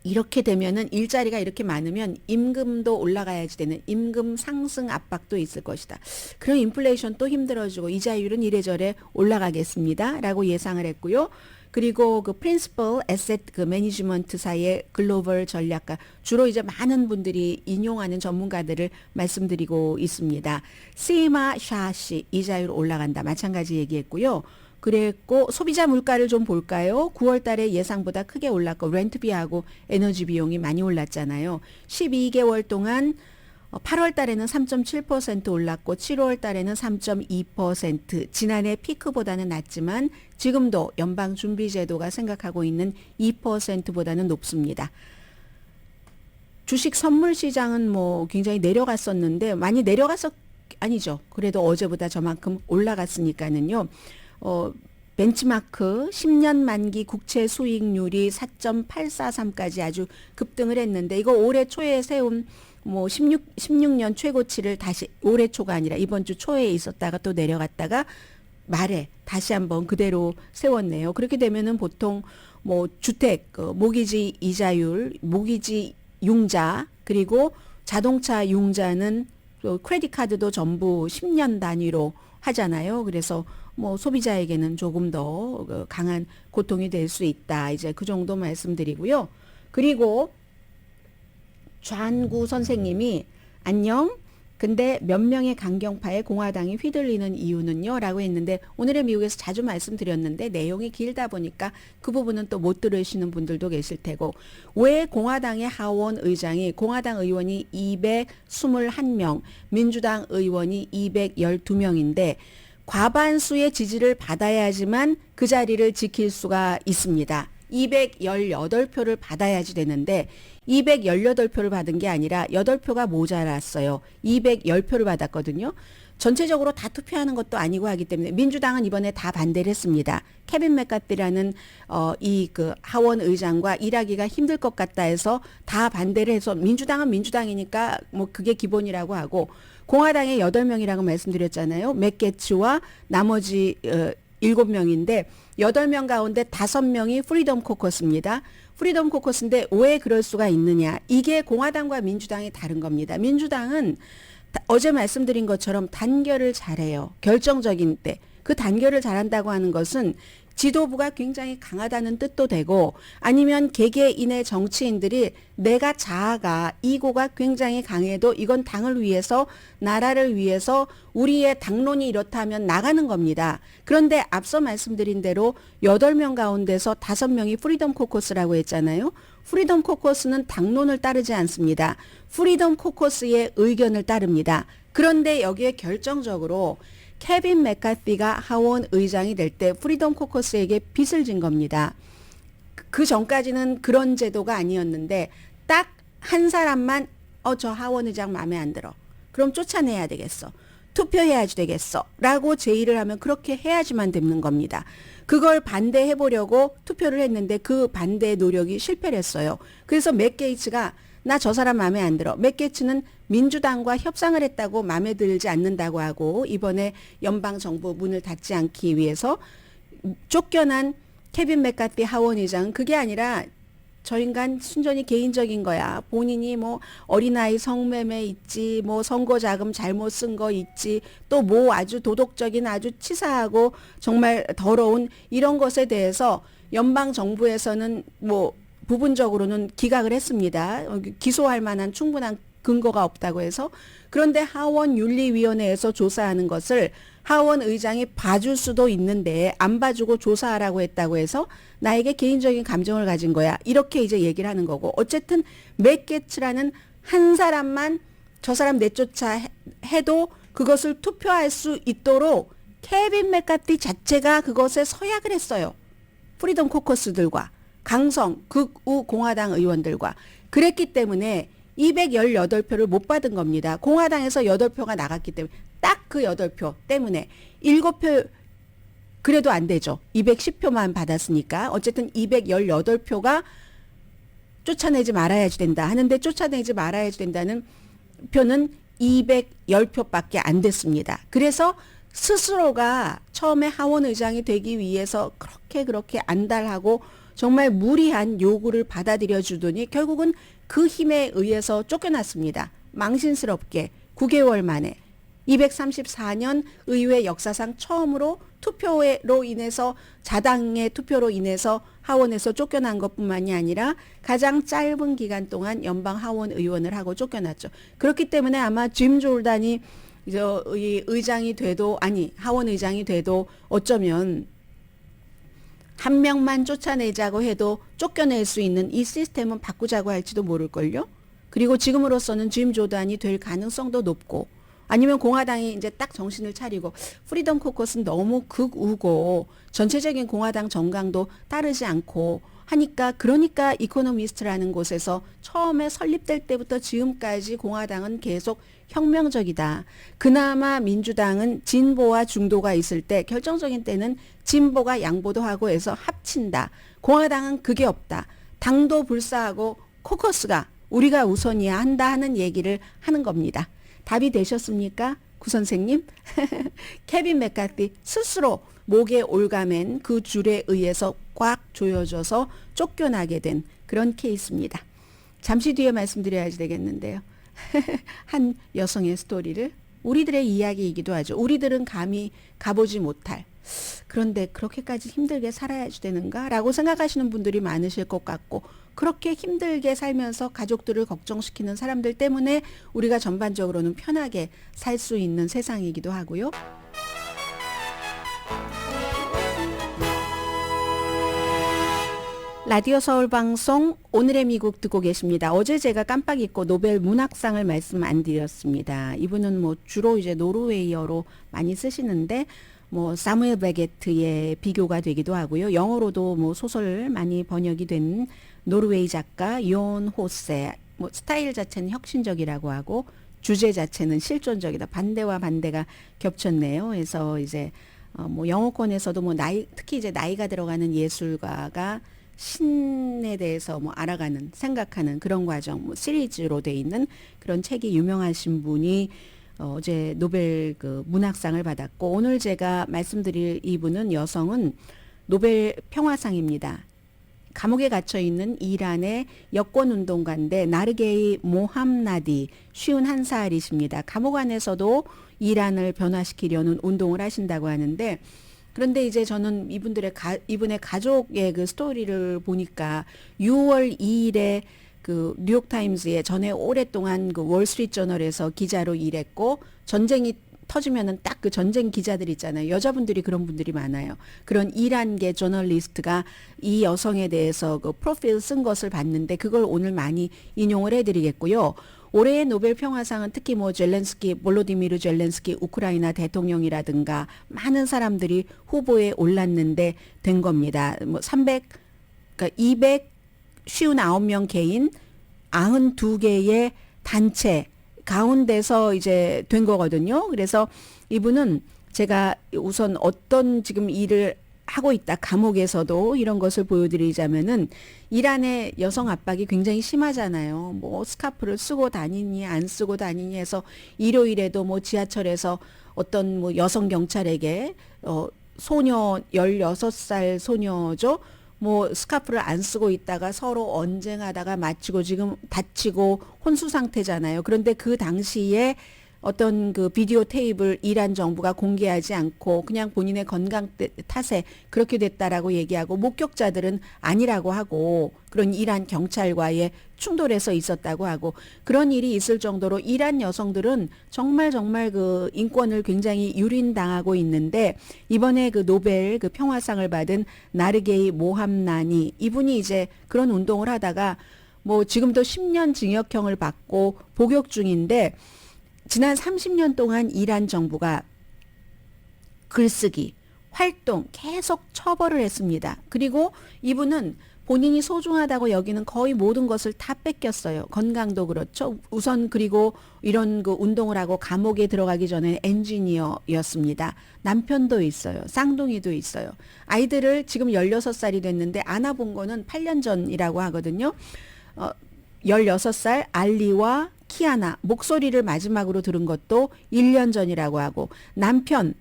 이렇게 되면은 일자리가 이렇게 많으면 임금도 올라가야지 되는 임금 상승 압박도 있을 것이다. 그럼 인플레이션 또 힘들어지고 이자율은 이래저래 올라가겠습니다. 라고 예상을 했고요. 그리고 그 프린시플 에셋 그 매니지먼트사의 글로벌 전략가 주로 이제 많은 분들이 인용하는 전문가들을 말씀드리고 있습니다. 시마 샤시 이자율 올라간다. 마찬가지 얘기했고요. 그랬고 소비자 물가를 좀 볼까요? 9월 달에 예상보다 크게 올랐고 렌트비하고 에너지 비용이 많이 올랐잖아요. 12개월 동안 8월 달에는 3.7% 올랐고 7월 달에는 3.2%. 지난해 피크보다는 낮지만 지금도 연방준비제도가 생각하고 있는 2%보다는 높습니다. 주식 선물 시장은 굉장히 내려갔었는데 많이 아니죠. 그래도 어제보다 저만큼 올라갔으니까는요. 벤치마크 10년 만기 국채 수익률이 4.843까지 아주 급등을 했는데 이거 올해 초에 세운 16년 최고치를 다시 올해 초가 아니라 이번 주 초에 있었다가 또 내려갔다가 말에 다시 한번 그대로 세웠네요. 그렇게 되면은 보통 주택, 모기지 이자율, 모기지 융자 그리고 자동차 융자는 크레딧 카드도 전부 10년 단위로 하잖아요. 그래서 소비자에게는 조금 더 강한 고통이 될 수 있다. 이제 그 정도 말씀드리고요. 그리고 좌구 선생님이 안녕. 근데 몇 명의 강경파에 공화당이 휘둘리는 이유는요? 라고 했는데 오늘의 미국에서 자주 말씀드렸는데 내용이 길다 보니까 그 부분은 또 못 들으시는 분들도 계실 테고 왜 공화당의 하원 의장이 공화당 의원이 221명, 민주당 의원이 212명인데 과반수의 지지를 받아야지만 그 자리를 지킬 수가 있습니다. 218표를 받아야지 되는데 218표를 받은 게 아니라 8표가 모자랐어요. 210표를 받았거든요. 전체적으로 다 투표하는 것도 아니고 하기 때문에 민주당은 이번에 다 반대를 했습니다. 케빈 맥카티라는 이 그 하원 의장과 일하기가 힘들 것 같다 해서 다 반대를 해서 민주당은 민주당이니까 뭐 그게 기본이라고 하고 공화당의 8명이라고 말씀드렸잖아요. 맥 게츠와 나머지 7명인데 8명 가운데 5명이 프리덤 코커스입니다. 프리덤 코커스인데 왜 그럴 수가 있느냐. 이게 공화당과 민주당이 다른 겁니다. 민주당은 어제 말씀드린 것처럼 단결을 잘해요. 결정적인 때. 그 단결을 잘한다고 하는 것은 지도부가 굉장히 강하다는 뜻도 되고 아니면 개개인의 정치인들이 내가 자아가 이고가 굉장히 강해도 이건 당을 위해서 나라를 위해서 우리의 당론이 이렇다면 나가는 겁니다. 그런데 앞서 말씀드린 대로 8명 가운데서 5명이 프리덤 코커스라고 했잖아요. 프리덤 코커스는 당론을 따르지 않습니다. 프리덤 코커스의 의견을 따릅니다. 그런데 여기에 결정적으로 케빈 맥카티가 하원 의장이 될 때 프리덤 코커스에게 빚을 진 겁니다. 그 전까지는 그런 제도가 아니었는데 딱 한 사람만 저 하원 의장 마음에 안 들어. 그럼 쫓아내야 되겠어. 투표해야지 되겠어. 라고 제의를 하면 그렇게 해야지만 되는 겁니다. 그걸 반대해 보려고 투표를 했는데 그 반대 노력이 실패를 했어요. 그래서 맥 게이츠가 나 저 사람 마음에 안 들어. 맥 게이츠는 민주당과 협상을 했다고 마음에 들지 않는다고 하고 이번에 연방정부 문을 닫지 않기 위해서 쫓겨난 케빈 맥카티 하원 의장은 그게 아니라 저 인간 순전히 개인적인 거야. 본인이 뭐 어린아이 성매매 있지, 뭐 선거자금 잘못 쓴 거 있지, 또 뭐 아주 도덕적인 아주 치사하고 정말 더러운 이런 것에 대해서 연방정부에서는 뭐 부분적으로는 기각을 했습니다. 기소할 만한 충분한 근거가 없다고 해서. 그런데 하원 윤리위원회에서 조사하는 것을 하원 의장이 봐줄 수도 있는데 안 봐주고 조사하라고 했다고 해서 나에게 개인적인 감정을 가진 거야. 이렇게 이제 얘기를 하는 거고. 어쨌든 맥 게츠라는 한 사람만 저 사람 내쫓아 해도 그것을 투표할 수 있도록 케빈 맥카티 자체가 그것에 서약을 했어요. 프리덤 코커스들과 강성 극우 공화당 의원들과. 그랬기 때문에 218표를 못 받은 겁니다. 공화당에서 8표가 나갔기 때문에 딱 그 8표 때문에 7표 그래도 안 되죠. 210표만 받았으니까 어쨌든 218표가 쫓아내지 말아야지 된다 하는데 쫓아내지 말아야지 된다는 표는 210표밖에 안 됐습니다. 그래서 스스로가 처음에 하원 의장이 되기 위해서 그렇게 안달하고 정말 무리한 요구를 받아들여 주더니 결국은 그 힘에 의해서 쫓겨났습니다. 망신스럽게 9개월 만에 234년 의회 역사상 처음으로 투표로 인해서 자당의 투표로 인해서 하원에서 쫓겨난 것뿐만이 아니라 가장 짧은 기간 동안 연방 하원 의원을 하고 쫓겨났죠. 그렇기 때문에 아마 짐 졸단이 의장이 돼도 하원 의장이 돼도 어쩌면 한 명만 쫓아내자고 해도 쫓겨낼 수 있는 이 시스템은 바꾸자고 할지도 모를걸요. 그리고 지금으로서는 짐 조단이 될 가능성도 높고 아니면 공화당이 이제 딱 정신을 차리고 프리덤 코커스는 너무 극우고 전체적인 공화당 정강도 따르지 않고 하니까 그러니까 이코노미스트라는 곳에서 처음에 설립될 때부터 지금까지 공화당은 계속 혁명적이다. 그나마 민주당은 진보와 중도가 있을 때 결정적인 때는 진보가 양보도 하고 해서 합친다. 공화당은 그게 없다. 당도 불사하고 코커스가 우리가 우선이야 한다 하는 얘기를 하는 겁니다. 답이 되셨습니까? 구 선생님? 케빈 맥카티 스스로 목에 올가맨 그 줄에 의해서 꽉 조여져서 쫓겨나게 된 그런 케이스입니다. 잠시 뒤에 말씀드려야지 되겠는데요. 한 여성의 스토리를 우리들의 이야기이기도 하죠. 우리들은 감히 가보지 못할. 그런데 그렇게까지 힘들게 살아야지 되는가? 라고 생각하시는 분들이 많으실 것 같고 그렇게 힘들게 살면서 가족들을 걱정시키는 사람들 때문에 우리가 전반적으로는 편하게 살 수 있는 세상이기도 하고요. 라디오 서울 방송 오늘의 미국 듣고 계십니다. 어제 제가 깜빡 잊고 노벨 문학상을 말씀 안 드렸습니다. 이분은 뭐 주로 이제 노르웨이어로 많이 쓰시는데 뭐 사무엘 베게트의 비교가 되기도 하고요. 영어로도 뭐 소설 많이 번역이 된 노르웨이 작가 연 호세, 뭐 스타일 자체는 혁신적이라고 하고 주제 자체는 실존적이다. 반대와 반대가 겹쳤네요. 그래서 이제 뭐 영어권에서도 뭐 특히 이제 나이가 들어가는 예술가가 신에 대해서 뭐 알아가는, 생각하는 그런 과정, 뭐 시리즈로 돼 있는 그런 책이 유명하신 분이 어제 노벨 그 문학상을 받았고, 오늘 제가 말씀드릴 이분은 여성은 노벨 평화상입니다. 감옥에 갇혀 있는 이란의 여권 운동가인데 나르게이 모함나디 51살이십니다. 감옥 안에서도 이란을 변화시키려는 운동을 하신다고 하는데, 그런데 이제 저는 이분의 가족의 그 스토리를 보니까 6월 2일에 그 뉴욕타임즈에 전에 오랫동안 그 월스트리트저널에서 기자로 일했고, 전쟁이 터지면은 딱 그 전쟁 기자들 있잖아요. 여자분들이 그런 분들이 많아요. 그런 이란계 저널리스트가 이 여성에 대해서 그 프로필 쓴 것을 봤는데 그걸 오늘 많이 인용을 해드리겠고요. 올해의 노벨 평화상은 특히 뭐 볼로디미르 젤렌스키 우크라이나 대통령이라든가 많은 사람들이 후보에 올랐는데 된 겁니다. 뭐 259명 개인 92개의 단체 가운데서 이제 된 거거든요. 그래서 이분은 제가 우선 어떤 지금 일을 하고 있다, 감옥에서도 이런 것을 보여드리자면은 이란의 여성 압박이 굉장히 심하잖아요. 뭐 스카프를 쓰고 다니니 안 쓰고 다니니 해서 일요일에도 뭐 지하철에서 어떤 뭐 여성 경찰에게 소녀 16살 소녀죠. 뭐 스카프를 안 쓰고 있다가 서로 언쟁하다가 마치고 지금 다치고 혼수 상태잖아요. 그런데 그 당시에 어떤 그 비디오 테이프를 이란 정부가 공개하지 않고 그냥 본인의 건강 탓에 그렇게 됐다라고 얘기하고, 목격자들은 아니라고 하고 그런 이란 경찰과의 충돌에서 있었다고 하고, 그런 일이 있을 정도로 이란 여성들은 정말 그 인권을 굉장히 유린당하고 있는데, 이번에 그 노벨 그 평화상을 받은 나르게이 모함나니 이분이 이제 그런 운동을 하다가 뭐 지금도 10년 징역형을 받고 복역 중인데, 지난 30년 동안 이란 정부가 글쓰기, 활동 계속 처벌을 했습니다. 그리고 이분은 본인이 소중하다고 여기는 거의 모든 것을 다 뺏겼어요. 건강도 그렇죠. 우선 그리고 이런 그 운동을 하고 감옥에 들어가기 전에 엔지니어였습니다. 남편도 있어요. 쌍둥이도 있어요. 아이들을 지금 16살이 됐는데 안아본 거는 8년 전이라고 하거든요. 16살 알리와 키아나 목소리를 마지막으로 들은 것도 1년 전이라고 하고, 남편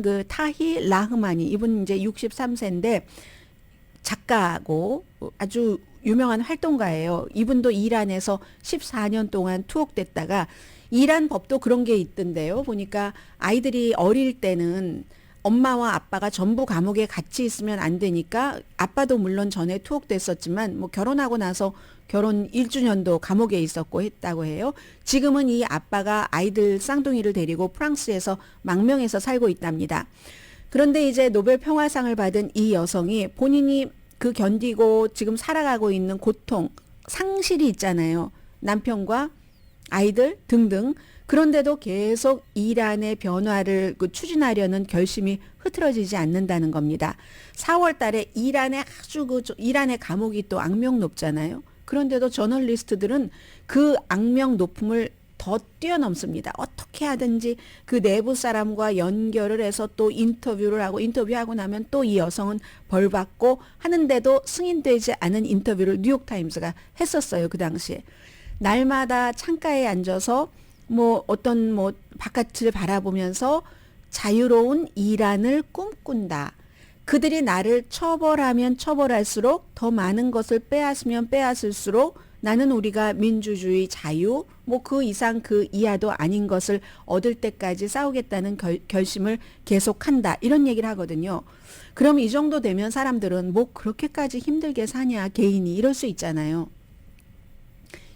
그 타히 라흐마니 이분 이제 63세인데 작가고 아주 유명한 활동가예요. 이분도 이란에서 14년 동안 투옥됐다가, 이란 법도 그런 게 있던데요. 보니까 아이들이 어릴 때는 엄마와 아빠가 전부 감옥에 같이 있으면 안 되니까, 아빠도 물론 전에 투옥됐었지만 뭐 결혼하고 나서 결혼 1주년도 감옥에 있었고 했다고 해요. 지금은 이 아빠가 아이들 쌍둥이를 데리고 프랑스에서 망명해서 살고 있답니다. 그런데 이제 노벨 평화상을 받은 이 여성이 본인이 그 견디고 지금 살아가고 있는 고통, 상실이 있잖아요. 남편과 아이들 등등. 그런데도 계속 이란의 변화를 추진하려는 결심이 흐트러지지 않는다는 겁니다. 4월 달에 이란의 감옥이 또 악명 높잖아요. 그런데도 저널리스트들은 그 악명 높음을 더 뛰어넘습니다. 어떻게 하든지 그 내부 사람과 연결을 해서 또 인터뷰하고 나면 또 이 여성은 벌받고 하는데도 승인되지 않은 인터뷰를 뉴욕타임스가 했었어요. 그 당시에. 날마다 창가에 앉아서 뭐 어떤 뭐 바깥을 바라보면서 자유로운 이란을 꿈꾼다. 그들이 나를 처벌하면 처벌할수록 더 많은 것을 빼앗으면 빼앗을수록 나는 우리가 민주주의, 자유, 뭐 그 이상 그 이하도 아닌 것을 얻을 때까지 싸우겠다는 결심을 계속한다. 이런 얘기를 하거든요. 그럼 이 정도 되면 사람들은 뭐 그렇게까지 힘들게 사냐, 개인이, 이럴 수 있잖아요.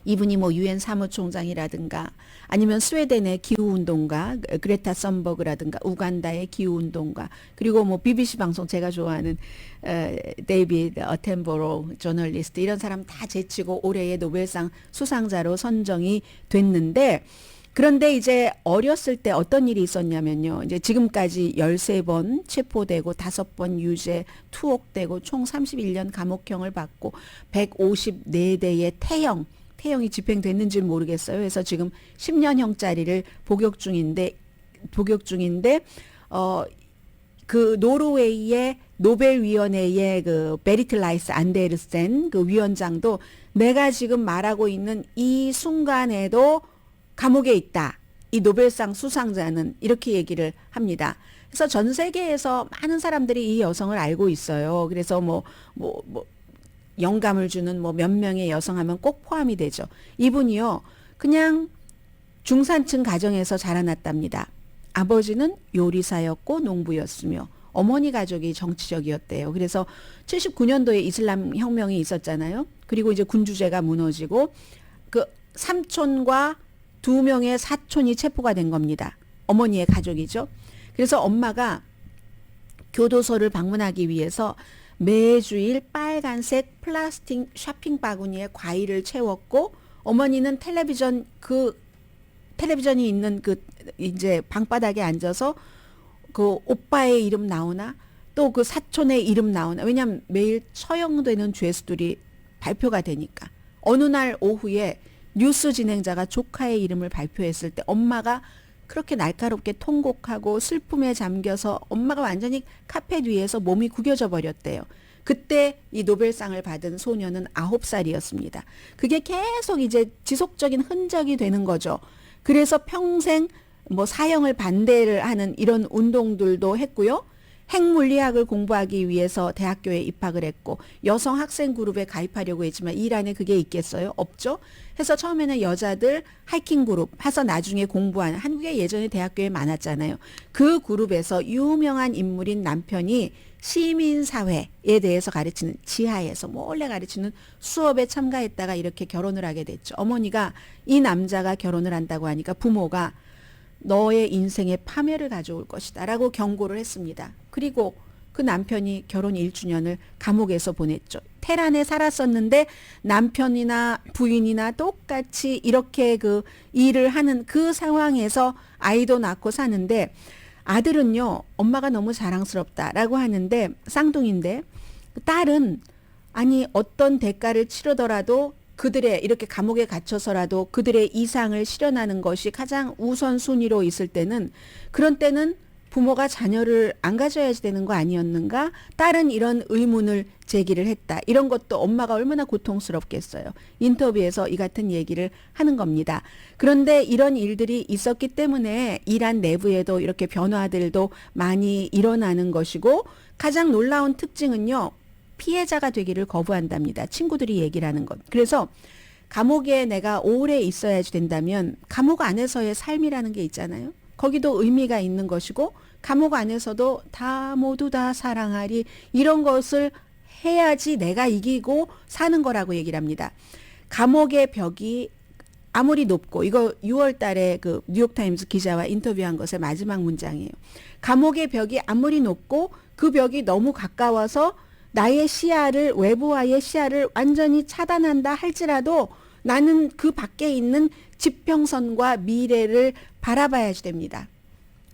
이분이 뭐 유엔 사무총장이라든가 아니면 스웨덴의 기후운동가 그레타 썬버그라든가 우간다의 기후운동가, 그리고 뭐 BBC 방송 제가 좋아하는 데이비드 어텐보로 저널리스트, 이런 사람 다 제치고 올해의 노벨상 수상자로 선정이 됐는데, 그런데 이제 어렸을 때 어떤 일이 있었냐면요. 이제 지금까지 13번 체포되고 5번 유죄, 투옥되고 총 31년 감옥형을 받고 154대의 태형이 집행됐는지는 모르겠어요. 그래서 지금 10년형짜리를 복역 중인데 그 노르웨이의 노벨위원회의 그 베리트 라이스 안데르센 그 위원장도 내가 지금 말하고 있는 이 순간에도 감옥에 있다. 이 노벨상 수상자는 이렇게 얘기를 합니다. 그래서 전 세계에서 많은 사람들이 이 여성을 알고 있어요. 그래서 영감을 주는 몇 명의 여성 하면 꼭 포함이 되죠. 이분이요. 그냥 중산층 가정에서 자라났답니다. 아버지는 요리사였고 농부였으며 어머니 가족이 정치적이었대요. 그래서 79년도에 이슬람 혁명이 있었잖아요. 그리고 이제 군주제가 무너지고 그 삼촌과 2명의 사촌이 체포가 된 겁니다. 어머니의 가족이죠. 그래서 엄마가 교도소를 방문하기 위해서 매주일 빨간색 플라스틱 쇼핑 바구니에 과일을 채웠고 어머니는 텔레비전이 있는 그 이제 방바닥에 앉아서 그 오빠의 이름 나오나 또 그 사촌의 이름 나오나 왜냐하면 매일 처형되는 죄수들이 발표가 되니까 어느 날 오후에 뉴스 진행자가 조카의 이름을 발표했을 때 엄마가 그렇게 날카롭게 통곡하고 슬픔에 잠겨서 엄마가 완전히 카펫 위에서 몸이 구겨져 버렸대요. 그때 이 노벨상을 받은 소녀는 9살이었습니다. 그게 계속 이제 지속적인 흔적이 되는 거죠. 그래서 평생 사형을 반대를 하는 이런 운동들도 했고요. 핵물리학을 공부하기 위해서 대학교에 입학을 했고 여성 학생 그룹에 가입하려고 했지만 이란에 그게 있겠어요? 없죠. 해서 처음에는 여자들 하이킹 그룹 해서 나중에 공부하는 한국에 예전에 대학교에 많았잖아요. 그 그룹에서 유명한 인물인 남편이 시민사회에 대해서 가르치는 지하에서 몰래 가르치는 수업에 참가했다가 이렇게 결혼을 하게 됐죠. 어머니가 이 남자가 결혼을 한다고 하니까 부모가 너의 인생에 파멸을 가져올 것이다 라고 경고를 했습니다. 그리고 그 남편이 결혼 1주년을 감옥에서 보냈죠. 테란에 살았었는데 남편이나 부인이나 똑같이 이렇게 그 일을 하는 그 상황에서 아이도 낳고 사는데 아들은요 엄마가 너무 자랑스럽다라고 하는데 쌍둥이인데 딸은 아니 어떤 대가를 치르더라도 그들의 이렇게 감옥에 갇혀서라도 그들의 이상을 실현하는 것이 가장 우선순위로 있을 때는 그런 때는 부모가 자녀를 안 가져야지 되는 거 아니었는가? 딸은 이런 의문을 제기를 했다. 이런 것도 엄마가 얼마나 고통스럽겠어요. 인터뷰에서 이 같은 얘기를 하는 겁니다. 그런데 이런 일들이 있었기 때문에 이란 내부에도 이렇게 변화들도 많이 일어나는 것이고 가장 놀라운 특징은요. 피해자가 되기를 거부한답니다. 친구들이 얘기를 하는 것. 그래서 감옥에 내가 오래 있어야지 된다면 감옥 안에서의 삶이라는 게 있잖아요. 거기도 의미가 있는 것이고 감옥 안에서도 모두 다 사랑하리 이런 것을 해야지 내가 이기고 사는 거라고 얘기를 합니다. 감옥의 벽이 아무리 높고 이거 6월 달에 그 뉴욕타임스 기자와 인터뷰한 것의 마지막 문장이에요. 감옥의 벽이 아무리 높고 그 벽이 너무 가까워서 나의 시야를 외부와의 시야를 완전히 차단한다 할지라도 나는 그 밖에 있는 지평선과 미래를 바라봐야지 됩니다.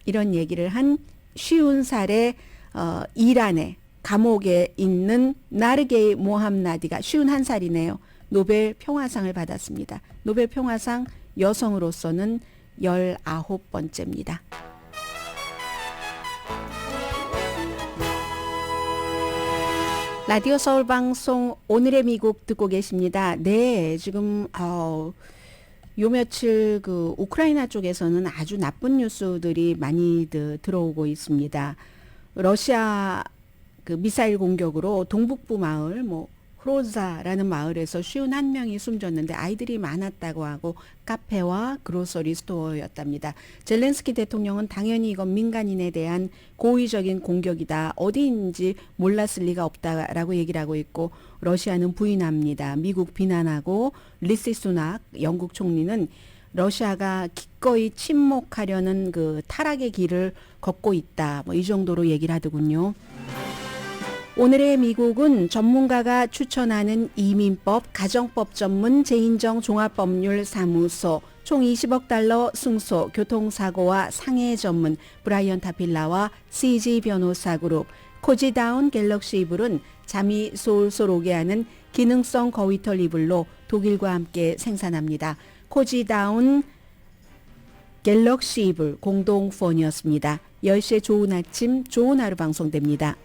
이런 얘기를 한 50살의 이란의 감옥에 있는 나르게이 모함나디가 51살이네요. 노벨 평화상을 받았습니다. 노벨 평화상 여성으로서는 19번째입니다. 라디오 서울 방송 오늘의 미국 듣고 계십니다. 네, 지금 요 며칠 그 우크라이나 쪽에서는 아주 나쁜 뉴스들이 많이 들어오고 있습니다. 러시아 그 미사일 공격으로 동북부 마을 크로자라는 마을에서 51명이 숨졌는데 아이들이 많았다고 하고 카페와 그로서리 스토어였답니다. 젤렌스키 대통령은 당연히 이건 민간인에 대한 고의적인 공격이다. 어디인지 몰랐을 리가 없다라고 얘기를 하고 있고 러시아는 부인합니다. 미국 비난하고 리시 수낙 영국 총리는 러시아가 기꺼이 침묵하려는 그 타락의 길을 걷고 있다. 이 정도로 얘기를 하더군요. 오늘의 미국은 전문가가 추천하는 이민법, 가정법 전문 재인정 종합법률 사무소 총 20억 달러 승소, 교통사고와 상해 전문 브라이언 타필라와 CG 변호사 그룹, 코지다운 갤럭시 이불은 잠이 솔솔 오게 하는 기능성 거위털 이불로 독일과 함께 생산합니다. 코지다운 갤럭시 이불 공동 후원이었습니다. 10시에 좋은 아침, 좋은 하루 방송됩니다.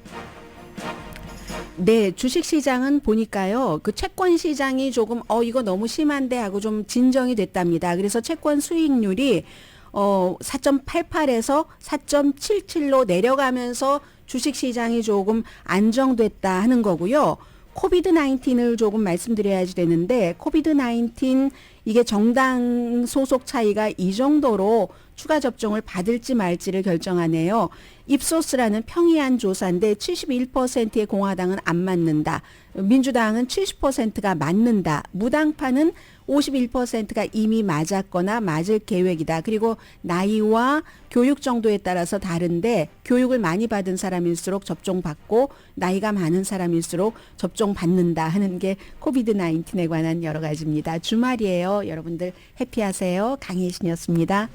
네, 주식시장은 보니까요, 그 채권 시장이 조금, 이거 너무 심한데 하고 좀 진정이 됐답니다. 그래서 채권 수익률이, 4.88에서 4.77로 내려가면서 주식시장이 조금 안정됐다 하는 거고요. 코비드-19을 조금 말씀드려야지 되는데, 코비드-19 이게 정당 소속 차이가 이 정도로 추가 접종을 받을지 말지를 결정하네요. 입소스라는 평이한 조사인데 71%의 공화당은 안 맞는다. 민주당은 70%가 맞는다. 무당파는 51%가 이미 맞았거나 맞을 계획이다. 그리고 나이와 교육 정도에 따라서 다른데 교육을 많이 받은 사람일수록 접종받고 나이가 많은 사람일수록 접종받는다 하는 게 코비드-19에 관한 여러 가지입니다. 주말이에요. 여러분들 해피하세요. 강혜신이었습니다.